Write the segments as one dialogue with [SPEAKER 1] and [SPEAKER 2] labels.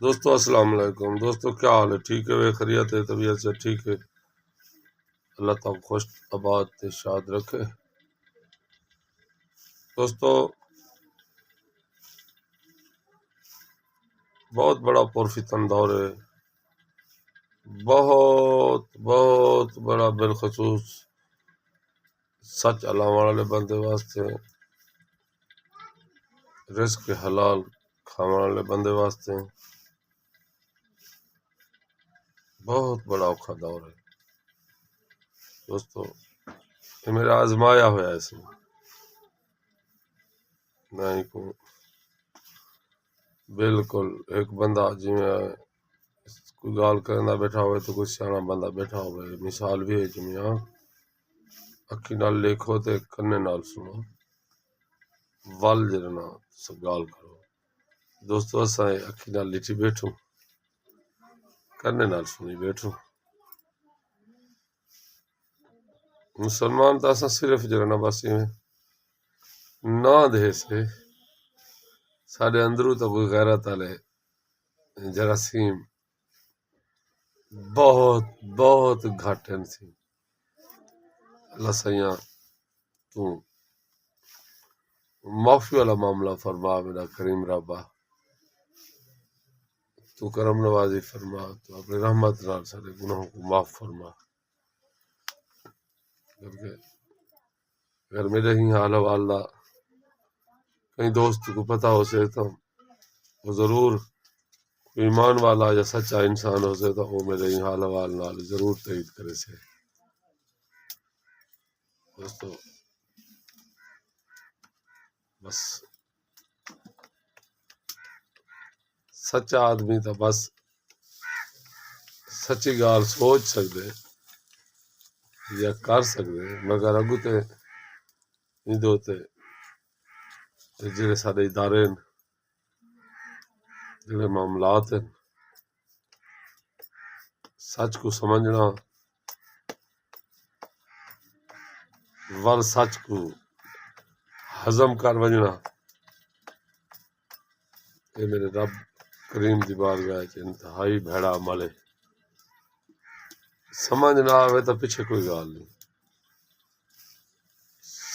[SPEAKER 1] دوستو السلام علیکم۔ دوستو کیا حال ہے؟ ٹھیک ہے؟ خیریت ہے؟ طبیعت سے ٹھیک ہے؟ اللہ تعالیٰ خوش آباد تے شاد رکھے۔ دوستو بہت بڑا پرفتن دور ہے، بہت بہت بڑا، بالخصوص سچ اللہ والے بندے واسطے، رزق حلال کھانے والے بندے واسطے بہت بڑا اوکھا دور ہے۔ دوستو یہ میرا آزمایا ہوا ہے، اس میں ہی کو بالکل ایک بندہ جی میں کوئی گال کرنا بیٹھا ہوئے تو کوئی سیاح بندہ بیٹھا ہوئے، مثال بھی ہے جمیا اکھی نال لکھو تے کنے نال سنو، ول جڑنا گال کرو۔ دوستو اساں اکھی نال لکھی بیٹھو، کنے نال سنی بیٹھو۔ مسلمان تو اساں صرف جڑنا بس نہ دے سے ساڈے اندروں تو کوئی غیرت والے جراثیم بہت بہت گھٹ ہیں سی۔ اللہ سیاں تو معافی والا معاملہ فرما، میرا کریم ربا تو کرم نوازی فرما، تو اپنی رحمت نال سارے گناہوں کو معاف فرما۔ کیونکہ اگر میرے ہی حال والدہ کئی دوست کو پتہ ہو سے تو وہ ضرور ایمان والا یا سچا انسان ہو سے تو وہ میرے ہی حال وال نال ضرور تائید کرے سے۔ دوستو بس سچا آدمی تو بس سچی گال سوچ سکدے یا کر سکدے، مگر اگو تے ایندے تے جڑے سارے ادارے ہیں، جڑے معاملات ہیں، سچ کو سمجھنا ور سچ کو ہضم کر وجنا، یہ میرے رب کریم دی بارگاہ وچ انتہائی بھڑا عمل ہے۔ سمجھ نہ آوے تو پیچھے کوئی گال نہیں،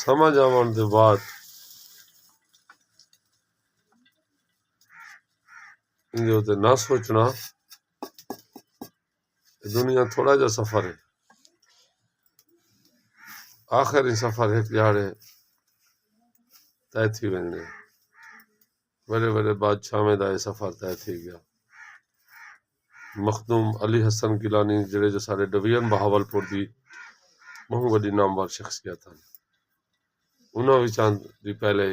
[SPEAKER 1] سمجھ آون دے بعد اندے تے نہ سوچنا، دنیا تھوڑا جا سفر ہے، آخری سفر ایک جاڑے طے تھی ویندے، بڑے بڑے بادشاہاں دا یہ سفر طے تھی گیا۔ مخدوم علی حسن گیلانی جڑے جو سارے ڈویژن بہاولپور دی بہت وڈی نامور شخصیت ہیں، انہاں وچاں دی پہلے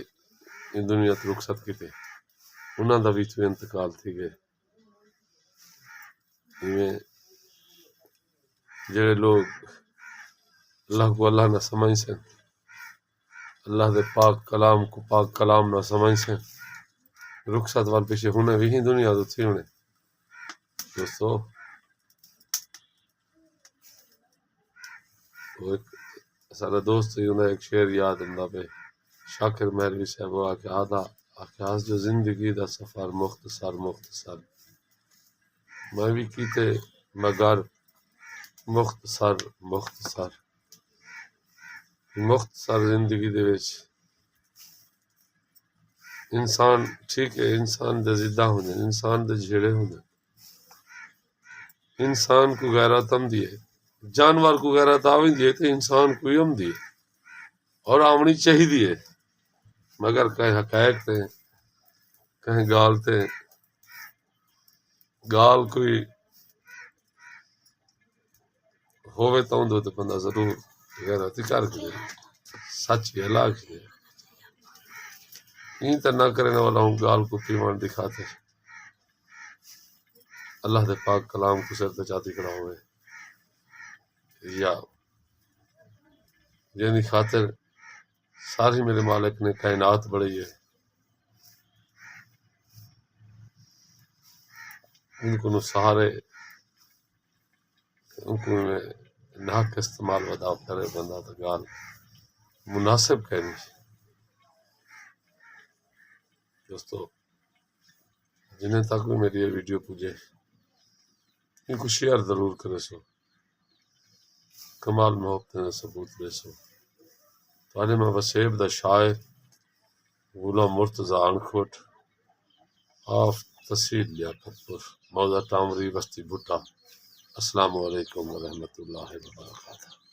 [SPEAKER 1] ان دنیا تو رخصت کیتے، انہاں دا وچ انتقال تھی گئے۔ ایویں جڑے لوگ اللہ کو اللہ نہ سمجھ سن، اللہ دے پاک کلام کو پاک کلام نہ سمجھ سن، رخصت وال پیچھے ہونے بھی ہی دنیا تو تھی ہونے۔ دوستو وہ ایک سارا دوست ہی انہیں ایک شعر یاد ہوندا پہ، شاکر مہروی صاحب وہ آکے آس جو زندگی دا سفر مختصر مختصر، میں بھی کیتے مگر مختصر مختصر، مختصر زندگی دے وچ انسان ٹھیک ہے، انسان دے زدہ ہوندے، انسان دے جھیڑے ہوندے، انسان کو غیرت آمدی ہے، جانور کو غیرت آوندی ہے تے انسان کو ہی آمدی ہے اور آمنی چاہیے ہے، مگر کہیں حقائق تے کہیں گال تے گال کوئی ہووے تو اندو تے بندہ ضرور غیرت ہی کر کے سچ ہی ہلاک ہے۔ این تے نہ کرنے والا ہوں گال کو پیمان دکھاتے، اللہ دے پاک کلام کو سر تے چاتی کھڑا ہوئے، یا جنی خاطر ساری میرے مالک نے کائنات بڑی ہے، ان کو نو سہارے ان کو ناک استعمال ودا کرے بندہ تو گال مناسب کہنی۔ دوستو جنہیں تک بھی میری یہ ویڈیو پوجے ان کو شیئر ضرور کرے سو کمال محبت نے ثبوت دے سو تھوڑے میں وسیب دا شاعر غلام مرتضی انکھوٹ آف تحصیل لیاقت پور موضع ٹامری بستی بھٹا۔ السلام علیکم ورحمۃ اللہ وبرکاتہ۔